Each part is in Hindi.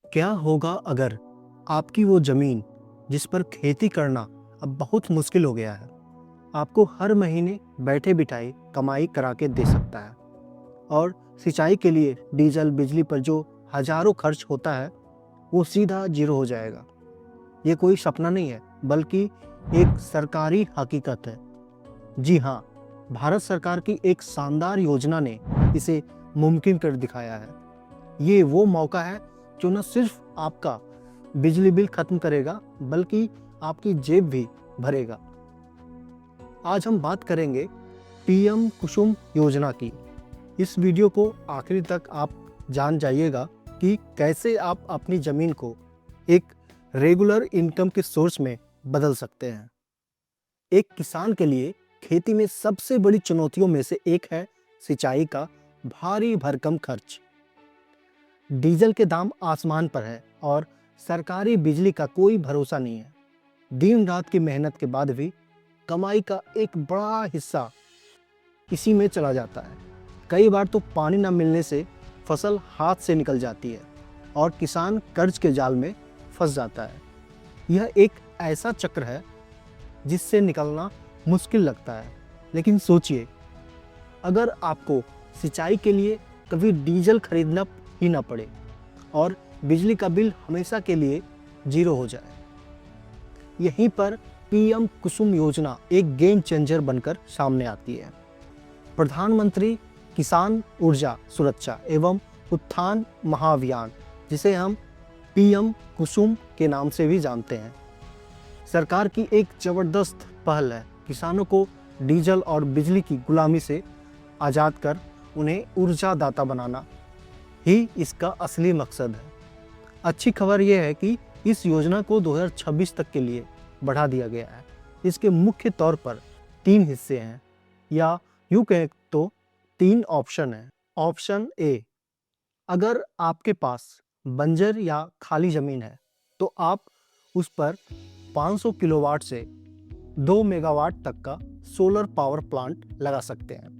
क्या होगा अगर आपकी वो ज़मीन जिस पर खेती करना अब बहुत मुश्किल हो गया है, आपको हर महीने बैठे बिठाए कमाई करा के दे सकता है और सिंचाई के लिए डीजल बिजली पर जो हज़ारों खर्च होता है वो सीधा जीरो हो जाएगा। ये कोई सपना नहीं है बल्कि एक सरकारी हकीकत है। जी हाँ, भारत सरकार की एक शानदार योजना ने इसे मुमकिन कर दिखाया है। ये वो मौका है जो न सिर्फ आपका बिजली बिल खत्म करेगा बल्कि आपकी जेब भी भरेगा। आज हम बात करेंगे पीएम कुसुम योजना की। इस वीडियो को आखिरी तक आप जान जाइएगा कि कैसे आप अपनी ज़मीन को एक रेगुलर इनकम के सोर्स में बदल सकते हैं। एक किसान के लिए खेती में सबसे बड़ी चुनौतियों में से एक है सिंचाई का भारी भरकम खर्च। डीजल के दाम आसमान पर है और सरकारी बिजली का कोई भरोसा नहीं है। दिन रात की मेहनत के बाद भी कमाई का एक बड़ा हिस्सा इसी में चला जाता है। कई बार तो पानी न मिलने से फसल हाथ से निकल जाती है और किसान कर्ज के जाल में फंस जाता है। यह एक ऐसा चक्र है जिससे निकलना मुश्किल लगता है। लेकिन सोचिए, अगर आपको सिंचाई के लिए कभी डीजल खरीदना ही ना पड़े और बिजली का बिल हमेशा के लिए जीरो हो जाए। यहीं पर पीएम कुसुम योजना एक गेम चेंजर बनकर सामने आती है। प्रधानमंत्री किसान ऊर्जा सुरक्षा एवं उत्थान महाअभियान, जिसे हम पीएम कुसुम के नाम से भी जानते हैं, सरकार की एक जबरदस्त पहल है। किसानों को डीजल और बिजली की गुलामी से आज़ाद कर उन्हें ऊर्जा दाता बनाना ही इसका असली मकसद है। अच्छी खबर यह है कि इस योजना को 2026 तक के लिए बढ़ा दिया गया है। इसके मुख्य तौर पर 3 हिस्से हैं, या यूँ कहें तो 3 ऑप्शन हैं। ऑप्शन ए, अगर आपके पास बंजर या खाली ज़मीन है तो आप उस पर 500 किलोवाट से 2 मेगावाट तक का सोलर पावर प्लांट लगा सकते हैं।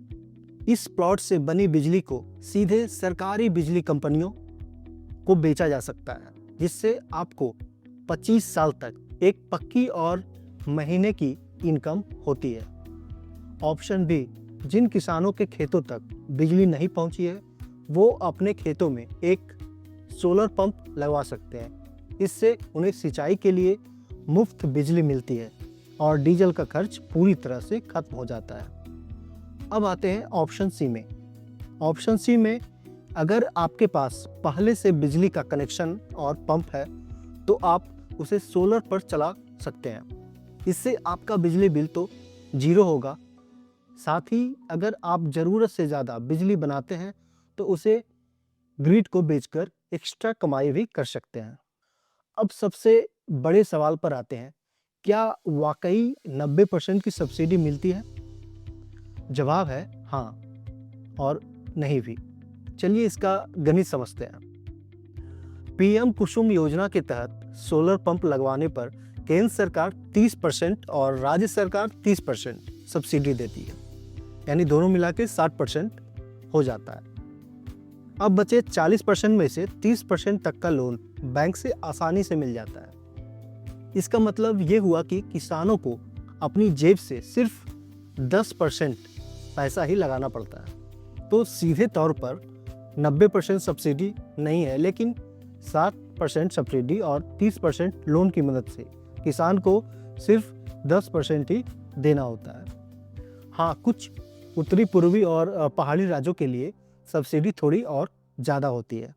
इस प्लॉट से बनी बिजली को सीधे सरकारी बिजली कंपनियों को बेचा जा सकता है, जिससे आपको 25 साल तक एक पक्की और महीने की इनकम होती है। ऑप्शन बी, जिन किसानों के खेतों तक बिजली नहीं पहुंची है वो अपने खेतों में एक सोलर पंप लगवा सकते हैं। इससे उन्हें सिंचाई के लिए मुफ्त बिजली मिलती है और डीजल का खर्च पूरी तरह से खत्म हो जाता है। अब आते हैं ऑप्शन सी में। ऑप्शन सी में, अगर आपके पास पहले से बिजली का कनेक्शन और पंप है तो आप उसे सोलर पर चला सकते हैं। इससे आपका बिजली बिल तो जीरो होगा, साथ ही अगर आप ज़रूरत से ज़्यादा बिजली बनाते हैं तो उसे ग्रिड को बेचकर एक्स्ट्रा कमाई भी कर सकते हैं। अब सबसे बड़े सवाल पर आते हैं, क्या वाकई 90% की सब्सिडी मिलती है? जवाब है हाँ और नहीं भी। चलिए इसका गणित समझते हैं। पीएम कुसुम योजना के तहत सोलर पंप लगवाने पर केंद्र सरकार 30% और राज्य सरकार 30% सब्सिडी देती है, यानी दोनों मिला के 60% हो जाता है। अब बचे 40% में से 30% तक का लोन बैंक से आसानी से मिल जाता है। इसका मतलब ये हुआ कि किसानों को अपनी जेब से सिर्फ 10% पैसा ही लगाना पड़ता है। तो सीधे तौर पर 90% सब्सिडी नहीं है, लेकिन 60% सब्सिडी और 30% लोन की मदद से किसान को सिर्फ 10% ही देना होता है। हाँ, कुछ उत्तरी पूर्वी और पहाड़ी राज्यों के लिए सब्सिडी थोड़ी और ज़्यादा होती है।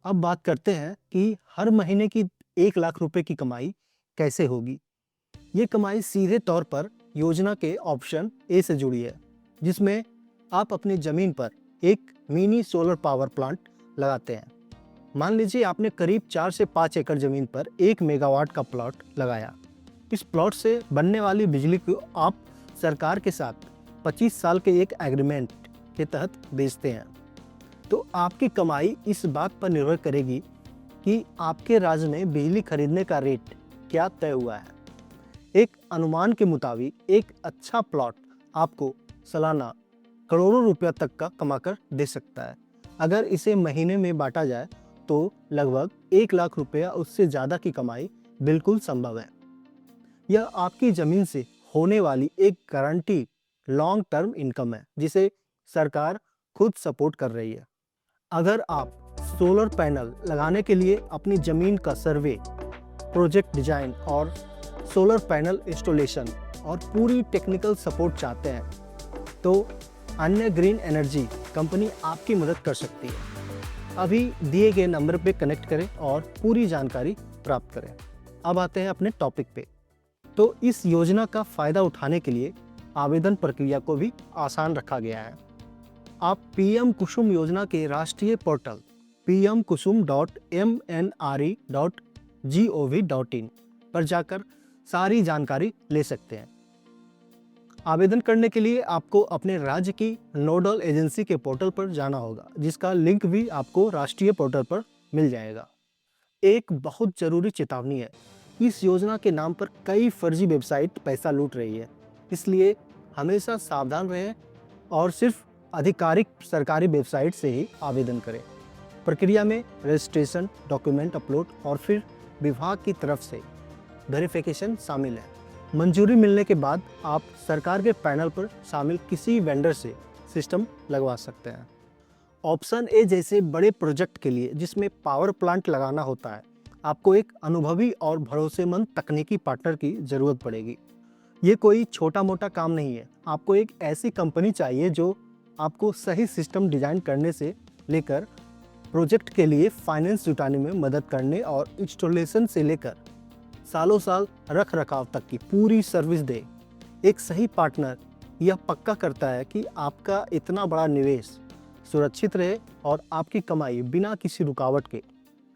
अब बात करते हैं कि हर महीने की 1 लाख रुपए की कमाई कैसे होगी। ये कमाई सीधे तौर पर योजना के ऑप्शन ए से जुड़ी है, जिसमें आप अपनी ज़मीन पर एक मिनी सोलर पावर प्लांट लगाते हैं। मान लीजिए आपने करीब 4 से 5 एकड़ ज़मीन पर 1 मेगावाट का प्लॉट लगाया। इस प्लॉट से बनने वाली बिजली को आप सरकार के साथ 25 साल के एक एग्रीमेंट के तहत बेचते हैं। तो आपकी कमाई इस बात पर निर्भर करेगी कि आपके राज्य में बिजली खरीदने का रेट क्या तय हुआ है। एक अनुमान के मुताबिक एक अच्छा प्लॉट आपको सालाना करोड़ों रुपया तक का कमाकर दे सकता है। अगर इसे महीने में बांटा जाए तो लगभग 1 लाख रुपया उससे ज़्यादा की कमाई बिल्कुल संभव है। यह आपकी ज़मीन से होने वाली एक गारंटी लॉन्ग टर्म इनकम है जिसे सरकार खुद सपोर्ट कर रही है। अगर आप सोलर पैनल लगाने के लिए अपनी ज़मीन का सर्वे, प्रोजेक्ट डिजाइन और सोलर पैनल इंस्टॉलेशन और पूरी टेक्निकल सपोर्ट चाहते हैं तो अन्य ग्रीन एनर्जी कंपनी आपकी मदद कर सकती है। अभी दिए गए नंबर पे कनेक्ट करें और पूरी जानकारी प्राप्त करें। अब आते हैं अपने टॉपिक पे। तो इस योजना का फ़ायदा उठाने के लिए आवेदन प्रक्रिया को भी आसान रखा गया है। आप पीएम कुसुम योजना के राष्ट्रीय पोर्टल pmkusum.mnre.gov.in पर जाकर सारी जानकारी ले सकते हैं। आवेदन करने के लिए आपको अपने राज्य की नोडल एजेंसी के पोर्टल पर जाना होगा, जिसका लिंक भी आपको राष्ट्रीय पोर्टल पर मिल जाएगा। एक बहुत जरूरी चेतावनी है, इस योजना के नाम पर कई फर्जी वेबसाइट पैसा लूट रही है, इसलिए हमेशा सावधान रहें और सिर्फ आधिकारिक सरकारी वेबसाइट से ही आवेदन करें। प्रक्रिया में रजिस्ट्रेशन, डॉक्यूमेंट अपलोड और फिर विभाग की तरफ से वेरिफिकेशन शामिल है। मंजूरी मिलने के बाद आप सरकार के पैनल पर शामिल किसी वेंडर से सिस्टम लगवा सकते हैं। ऑप्शन ए जैसे बड़े प्रोजेक्ट के लिए जिसमें पावर प्लांट लगाना होता है, आपको एक अनुभवी और भरोसेमंद तकनीकी पार्टनर की ज़रूरत पड़ेगी। ये कोई छोटा मोटा काम नहीं है। आपको एक ऐसी कंपनी चाहिए जो आपको सही सिस्टम डिजाइन करने से लेकर प्रोजेक्ट के लिए फाइनेंस जुटाने में मदद करने और इंस्टॉलेशन से लेकर सालों साल रख रखाव तक की पूरी सर्विस दे। एक सही पार्टनर यह पक्का करता है कि आपका इतना बड़ा निवेश सुरक्षित रहे और आपकी कमाई बिना किसी रुकावट के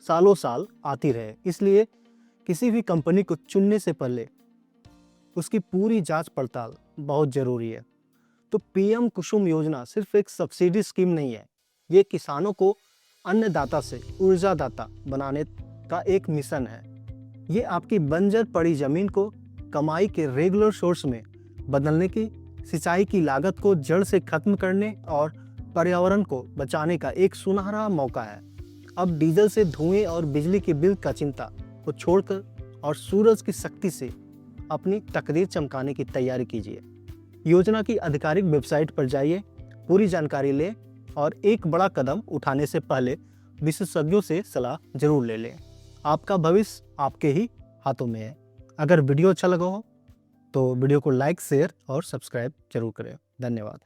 सालों साल आती रहे। इसलिए किसी भी कंपनी को चुनने से पहले उसकी पूरी जांच पड़ताल बहुत ज़रूरी है। तो पीएम कुसुम योजना सिर्फ एक सब्सिडी स्कीम नहीं है, ये किसानों को अन्नदाता से ऊर्जादाता बनाने का एक मिशन है। ये आपकी बंजर पड़ी जमीन को कमाई के रेगुलर सोर्स में बदलने की, सिंचाई की लागत को जड़ से खत्म करने और पर्यावरण को बचाने का एक सुनहरा मौका है। अब डीजल से धुएं और बिजली के बिल का चिंता को छोड़कर और सूरज की शक्ति से अपनी तकदीर चमकाने की तैयारी कीजिए। योजना की आधिकारिक वेबसाइट पर जाइए, पूरी जानकारी लें और एक बड़ा कदम उठाने से पहले विशेषज्ञों से सलाह जरूर ले लें। आपका भविष्य आपके ही हाथों में है। अगर वीडियो अच्छा लगा हो तो वीडियो को लाइक, शेयर और सब्सक्राइब जरूर करें। धन्यवाद।